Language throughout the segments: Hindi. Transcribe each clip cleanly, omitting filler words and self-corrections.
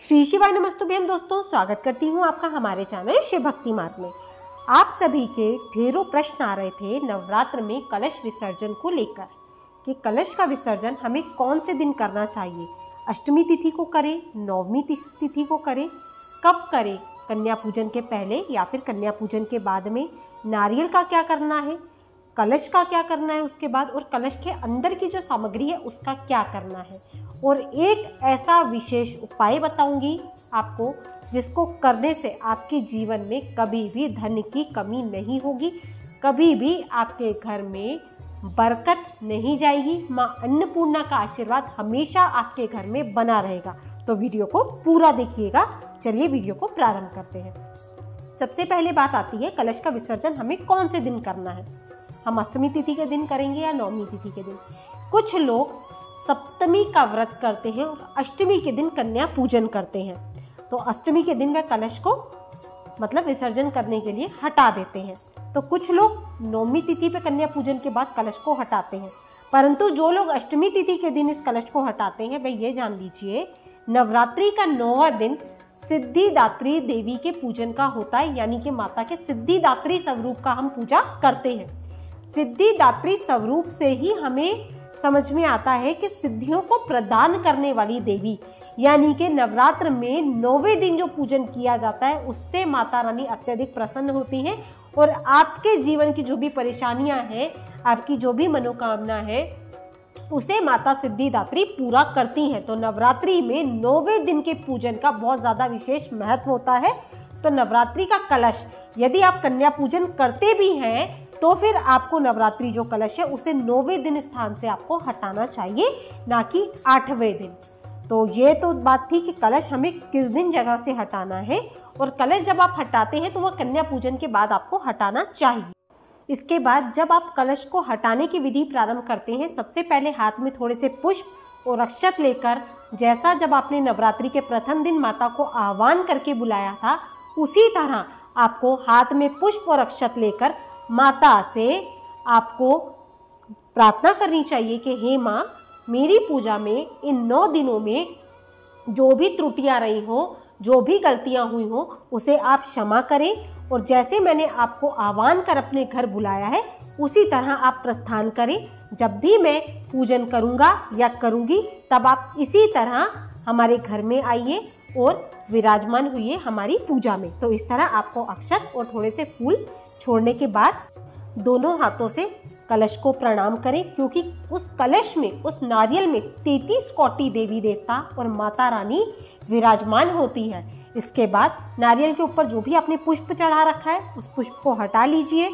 श्री शिवाय नमस्तुभ्यम दोस्तों, स्वागत करती हूँ आपका हमारे चैनल शिव भक्ति मार्ग में। आप सभी के ढेरों प्रश्न आ रहे थे नवरात्र में कलश विसर्जन को लेकर कि कलश का विसर्जन हमें कौन से दिन करना चाहिए, अष्टमी तिथि को करें, नवमी तिथि को करें, कब करें, कन्या पूजन के पहले या फिर कन्या पूजन के बाद में, नारियल का क्या करना है, कलश का क्या करना है उसके बाद, और कलश के अंदर की जो सामग्री है उसका क्या करना है। और एक ऐसा विशेष उपाय बताऊंगी आपको जिसको करने से आपके जीवन में कभी भी धन की कमी नहीं होगी, कभी भी आपके घर में बरकत नहीं जाएगी, माँ अन्नपूर्णा का आशीर्वाद हमेशा आपके घर में बना रहेगा। तो वीडियो को पूरा देखिएगा। चलिए वीडियो को प्रारंभ करते हैं। सबसे पहले बात आती है कलश का विसर्जन हमें कौन से दिन करना है। हम अष्टमी तिथि के दिन करेंगे या नवमी तिथि के दिन। कुछ लोग सप्तमी का व्रत करते हैं और अष्टमी के दिन कन्या पूजन करते हैं, तो अष्टमी के दिन वह कलश को विसर्जन करने के लिए हटा देते हैं। तो कुछ लोग नवमी तिथि पे कन्या पूजन के बाद कलश को हटाते हैं, परंतु जो लोग अष्टमी तिथि के दिन इस कलश को हटाते हैं वे ये जान लीजिए नवरात्रि का 9वां दिन सिद्धिदात्री देवी के पूजन का होता है, यानी कि माता के सिद्धिदात्री स्वरूप का हम पूजा करते हैं। सिद्धिदात्री स्वरूप से ही हमें समझ में आता है कि सिद्धियों को प्रदान करने वाली देवी, यानी कि नवरात्र में 9वें दिन जो पूजन किया जाता है उससे माता रानी अत्यधिक प्रसन्न होती हैं और आपके जीवन की जो भी परेशानियां हैं, आपकी जो भी मनोकामना है उसे माता सिद्धिदात्री पूरा करती हैं। तो नवरात्रि में 9वें दिन के पूजन का बहुत ज़्यादा विशेष महत्व होता है। तो नवरात्रि का कलश यदि आप कन्या पूजन करते भी हैं तो फिर आपको नवरात्रि जो कलश है उसे 9वें दिन स्थान से आपको हटाना चाहिए, ना कि 8वें दिन। तो ये तो बात थी कि कलश हमें किस दिन जगह से हटाना है, और कलश जब आप हटाते हैं तो वह कन्या पूजन के बाद आपको हटाना चाहिए। इसके बाद जब आप कलश को हटाने की विधि प्रारंभ करते हैं, सबसे पहले हाथ में थोड़े से पुष्प और अक्षत लेकर, जैसा जब आपने नवरात्रि के प्रथम दिन माता को आह्वान करके बुलाया था उसी तरह आपको हाथ में पुष्प और अक्षत लेकर माता से आपको प्रार्थना करनी चाहिए कि हे माँ, मेरी पूजा में इन 9 दिनों में जो भी त्रुटियां रही हो, जो भी गलतियां हुई हो उसे आप क्षमा करें, और जैसे मैंने आपको आह्वान कर अपने घर बुलाया है उसी तरह आप प्रस्थान करें। जब भी मैं पूजन करूँगा या करूँगी तब आप इसी तरह हमारे घर में आइए और विराजमान हुई हमारी पूजा में। तो इस तरह आपको अक्षत और थोड़े से फूल छोड़ने के बाद दोनों हाथों से कलश को प्रणाम करें, क्योंकि उस कलश में, उस नारियल में 33 कोटि देवी देवता और माता रानी विराजमान होती है। इसके बाद नारियल के ऊपर जो भी आपने पुष्प चढ़ा रखा है उस पुष्प को हटा लीजिए,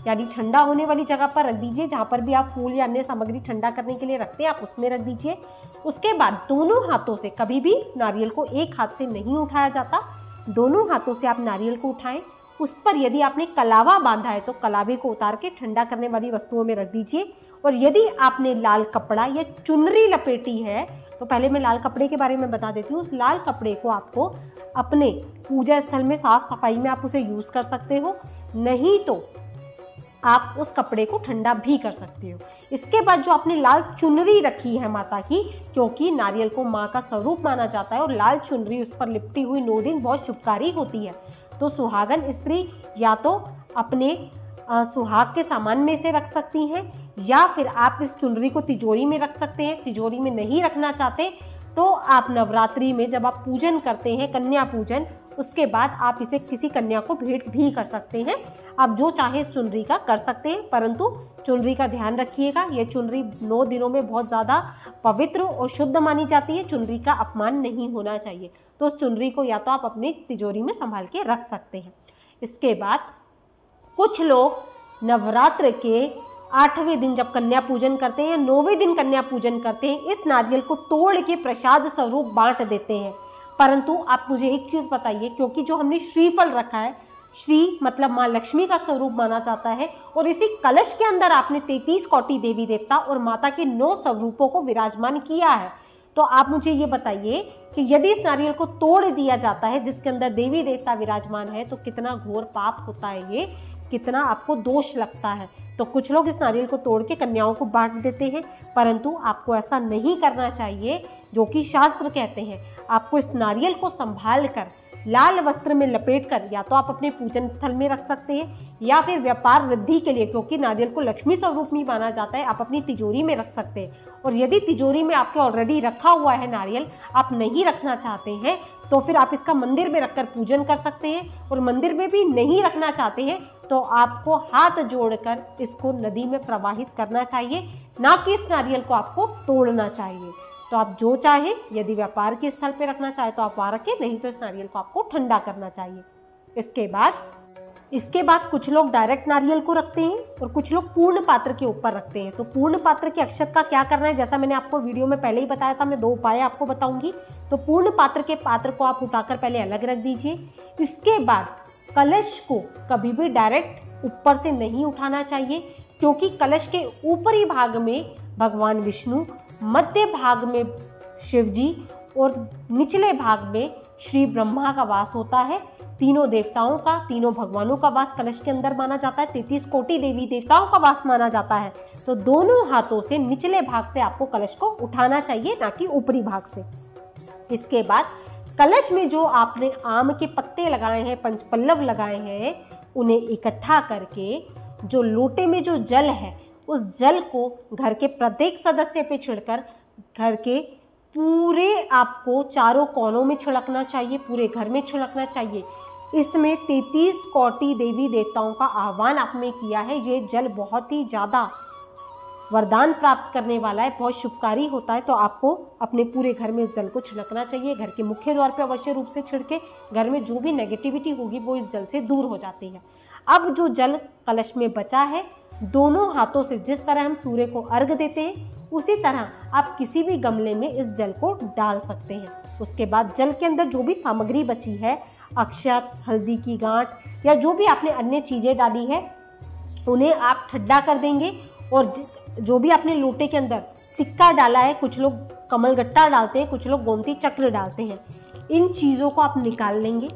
यानी ठंडा होने वाली जगह पर रख दीजिए। जहाँ पर भी आप फूल या अन्य सामग्री ठंडा करने के लिए रखते हैं आप उसमें रख दीजिए। उसके बाद दोनों हाथों से, कभी भी नारियल को एक हाथ से नहीं उठाया जाता, दोनों हाथों से आप नारियल को उठाएं। उस पर यदि आपने कलावा बांधा है तो कलावे को उतार के ठंडा करने वाली वस्तुओं में रख दीजिए। और यदि आपने लाल कपड़ा या चुनरी लपेटी है तो पहले मैं लाल कपड़े के बारे में बता देती हूँ। उस लाल कपड़े को आपको अपने पूजा स्थल में साफ सफाई में आप उसे यूज़ कर सकते हो, नहीं तो आप उस कपड़े को ठंडा भी कर सकते हो। इसके बाद जो आपने लाल चुनरी रखी है माता की, क्योंकि नारियल को माँ का स्वरूप माना जाता है और लाल चुनरी उस पर लिपटी हुई 9 दिन बहुत शुभकारी होती है, तो सुहागन स्त्री या तो अपने सुहाग के सामान में से रख सकती हैं या फिर आप इस चुनरी को तिजोरी में रख सकते हैं। तिजोरी में नहीं रखना चाहते तो आप नवरात्रि में जब आप पूजन करते हैं कन्या पूजन, उसके बाद आप इसे किसी कन्या को भेंट भी कर सकते हैं। आप जो चाहे इस चुनरी का कर सकते हैं, परंतु चुनरी का ध्यान रखिएगा, ये चुनरी 9 दिनों में बहुत ज़्यादा पवित्र और शुद्ध मानी जाती है। चुनरी का अपमान नहीं होना चाहिए, तो उस चुनरी को या तो आप अपनी तिजोरी में संभाल के रख सकते हैं। इसके बाद कुछ लोग नवरात्र के 8वें दिन जब कन्या पूजन करते हैं या 9वें दिन कन्या पूजन करते हैं, इस नारियल को तोड़ के प्रसाद स्वरूप बांट देते हैं। परंतु आप मुझे एक चीज़ बताइए, क्योंकि जो हमने श्रीफल रखा है, श्री मतलब माँ लक्ष्मी का स्वरूप माना जाता है, और इसी कलश के अंदर आपने 33 कोटि देवी देवता और माता के 9 स्वरूपों को विराजमान किया है, तो आप मुझे ये बताइए कि यदि इस नारियल को तोड़ दिया जाता है जिसके अंदर देवी देवता विराजमान है तो कितना घोर पाप होता है, ये कितना आपको दोष लगता है। तो कुछ लोग इस नारियल को तोड़ के कन्याओं को बांट देते हैं, परंतु आपको ऐसा नहीं करना चाहिए जो कि शास्त्र कहते हैं। आपको इस नारियल को संभाल कर लाल वस्त्र में लपेटकर या तो आप अपने पूजन स्थल में रख सकते हैं या फिर व्यापार वृद्धि के लिए, क्योंकि नारियल को लक्ष्मी स्वरूप में माना जाता है, आप अपनी तिजोरी में रख सकते हैं। और यदि तिजोरी में आपके ऑलरेडी रखा हुआ है नारियल, आप नहीं रखना चाहते हैं तो फिर आप इसका मंदिर में रखकर पूजन कर सकते हैं। और मंदिर में भी नहीं रखना चाहते हैं तो आपको हाथ जोड़कर इसको नदी में प्रवाहित करना चाहिए, ना कि इस नारियल को आपको तोड़ना चाहिए। तो आप जो चाहें, यदि व्यापार के स्थल पे रखना चाहे तो आप वहाँ रखें, नहीं तो इस नारियल को आपको ठंडा करना चाहिए। इसके बाद कुछ लोग डायरेक्ट नारियल को रखते हैं और कुछ लोग पूर्ण पात्र के ऊपर रखते हैं। तो पूर्ण पात्र की अक्षत का क्या करना है, जैसा मैंने आपको वीडियो में पहले ही बताया था, मैं 2 उपाय आपको बताऊंगी। तो पूर्ण पात्र के पात्र को आप उठाकर पहले अलग रख दीजिए। इसके बाद कलश को कभी भी डायरेक्ट ऊपर से नहीं उठाना चाहिए, क्योंकि कलश के ऊपरी भाग में भगवान विष्णु, मध्य भाग में शिव जी और निचले भाग में श्री ब्रह्मा का वास होता है। तीनों देवताओं का, तीनों भगवानों का वास कलश के अंदर माना जाता है। 33 कोटि देवी देवताओं का वास माना जाता है। तो दोनों हाथों से निचले भाग से आपको कलश को उठाना चाहिए, ना कि ऊपरी भाग से। इसके बाद कलश में जो आपने आम के पत्ते लगाए हैं, पंचपल्लव लगाए हैं, उन्हें इकट्ठा करके जो लोटे में जो जल है, उस जल को घर के प्रत्येक सदस्य पे छिड़कर घर के पूरे आपको चारों कोनों में छिड़कना चाहिए, पूरे घर में छिड़कना चाहिए। इसमें 33 कोटि देवी देवताओं का आह्वान आपने किया है। ये जल बहुत ही ज़्यादा वरदान प्राप्त करने वाला है, बहुत शुभकारी होता है। तो आपको अपने पूरे घर में इस जल को छिड़कना चाहिए। घर के मुख्य द्वार पर अवश्य रूप से छिड़के, घर में जो भी नेगेटिविटी होगी वो इस जल से दूर हो जाती है। अब जो जल कलश में बचा है, दोनों हाथों से जिस तरह हम सूर्य को अर्घ देते हैं, उसी तरह आप किसी भी गमले में इस जल को डाल सकते हैं। उसके बाद जल के अंदर जो भी सामग्री बची है, अक्षत, हल्दी की गांठ या जो भी आपने अन्य चीज़ें डाली है, उन्हें आप ठंडा कर देंगे। और जो भी आपने लोटे के अंदर सिक्का डाला है, कुछ लोग कमलगट्टा डालते हैं, कुछ लोग गोमती चक्र डालते हैं, इन चीज़ों को आप निकाल लेंगे।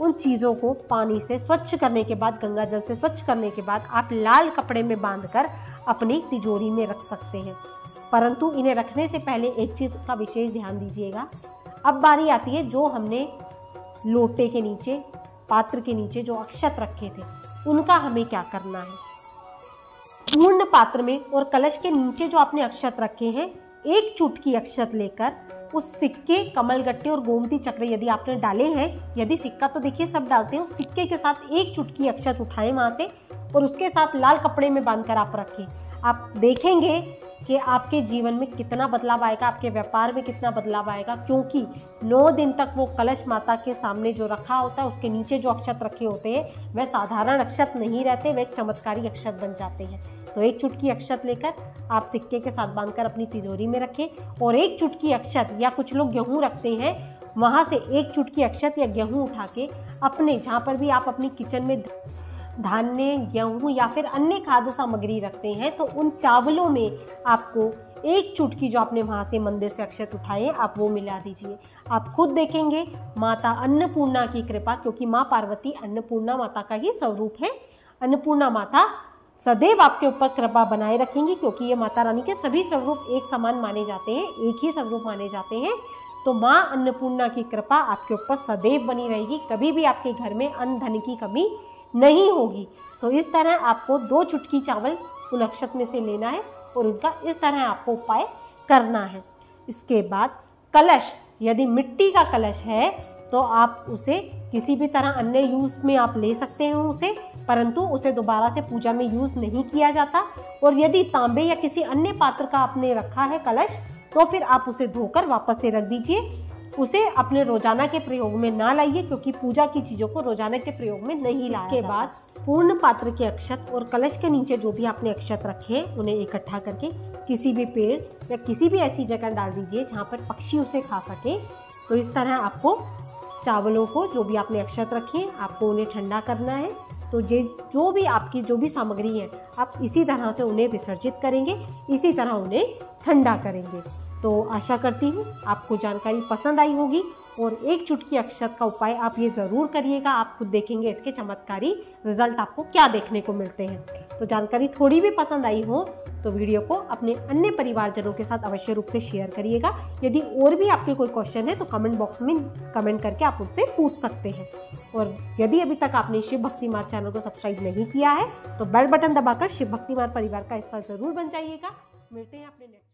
उन चीज़ों को पानी से स्वच्छ करने के बाद, गंगा जल से स्वच्छ करने के बाद आप लाल कपड़े में बांधकर अपनी तिजोरी में रख सकते हैं। परंतु इन्हें रखने से पहले एक चीज़ का विशेष ध्यान दीजिएगा। अब बारी आती है जो हमने लोटे के नीचे, पात्र के नीचे जो अक्षत रखे थे, उनका हमें क्या करना है। पूर्ण पात्र में और कलश के नीचे जो आपने अक्षत रखे हैं, एक चुटकी अक्षत लेकर उस सिक्के, कमलगट्टे और गोमती चक्र यदि आपने डाले हैं, यदि सिक्का तो देखिए सब डालते हैं, उस सिक्के के साथ एक चुटकी अक्षत उठाएं वहाँ से और उसके साथ लाल कपड़े में बांधकर आप रखें। आप देखेंगे कि आपके जीवन में कितना बदलाव आएगा, आपके व्यापार में कितना बदलाव आएगा, क्योंकि 9 दिन तक वो कलश माता के सामने जो रखा होता है, उसके नीचे जो अक्षत रखे होते हैं, वह साधारण अक्षत नहीं रहते, वह एक चमत्कारी अक्षत बन जाते हैं। तो एक चुटकी अक्षत लेकर आप सिक्के के साथ बांधकर अपनी तिजोरी में रखें और एक चुटकी अक्षत, या कुछ लोग गेहूँ रखते हैं, वहाँ से एक चुटकी अक्षत या गेहूँ उठा के अपने, जहाँ पर भी आप अपनी किचन में धान्य, गेहूँ या फिर अन्य खाद्य सामग्री रखते हैं, तो उन चावलों में आपको एक चुटकी जो आपने वहाँ से मंदिर से अक्षत उठाए, आप वो मिला दीजिए। आप खुद देखेंगे माता अन्नपूर्णा की कृपा, क्योंकि माँ पार्वती अन्नपूर्णा माता का ही स्वरूप है। अन्नपूर्णा माता सदैव आपके ऊपर कृपा बनाए रखेंगी, क्योंकि ये माता रानी के सभी स्वरूप एक समान माने जाते हैं, एक ही स्वरूप माने जाते हैं। तो माँ अन्नपूर्णा की कृपा आपके ऊपर सदैव बनी रहेगी, कभी भी आपके घर में अन्न धन की कमी नहीं होगी। तो इस तरह आपको 2 चुटकी चावल उन अक्षत में से लेना है और उनका इस तरह आपको उपाय करना है। इसके बाद कलश, यदि मिट्टी का कलश है तो आप उसे किसी भी तरह अन्य यूज़ में आप ले सकते हैं उसे, परंतु उसे दोबारा से पूजा में यूज़ नहीं किया जाता। और यदि तांबे या किसी अन्य पात्र का आपने रखा है कलश, तो फिर आप उसे धोकर वापस से रख दीजिए। उसे अपने रोजाना के प्रयोग में ना लाइए, क्योंकि पूजा की चीज़ों को रोजाना के प्रयोग में नहीं लाया जाता। इसके बाद पूर्ण पात्र के अक्षत और कलश के नीचे जो भी आपने अक्षत रखे, उन्हें इकट्ठा करके किसी भी पेड़ या किसी भी ऐसी जगह डाल दीजिए जहाँ पर पक्षी उसे खा सके। तो इस तरह आपको चावलों को, जो भी आपने अक्षत रखे, आपको उन्हें ठंडा करना है। तो जो भी आपकी जो भी सामग्री है, आप इसी तरह से उन्हें विसर्जित करेंगे, इसी तरह उन्हें ठंडा करेंगे। तो आशा करती हूँ आपको जानकारी पसंद आई होगी और एक चुटकी अक्षत का उपाय आप ये ज़रूर करिएगा। आप खुद देखेंगे इसके चमत्कारी रिजल्ट आपको क्या देखने को मिलते हैं। तो जानकारी थोड़ी भी पसंद आई हो तो वीडियो को अपने अन्य परिवारजनों के साथ अवश्य रूप से शेयर करिएगा। यदि और भी आपके कोई क्वेश्चन है तो कमेंट बॉक्स में कमेंट करके आप मुझसे पूछ सकते हैं। और यदि अभी तक आपने शिव भक्ति मार्ग चैनल को सब्सक्राइब नहीं किया है तो बेल बटन दबाकर शिव भक्ति मार्ग परिवार का हिस्सा जरूर बन जाइएगा। मिलते हैं अपने नेक्स्ट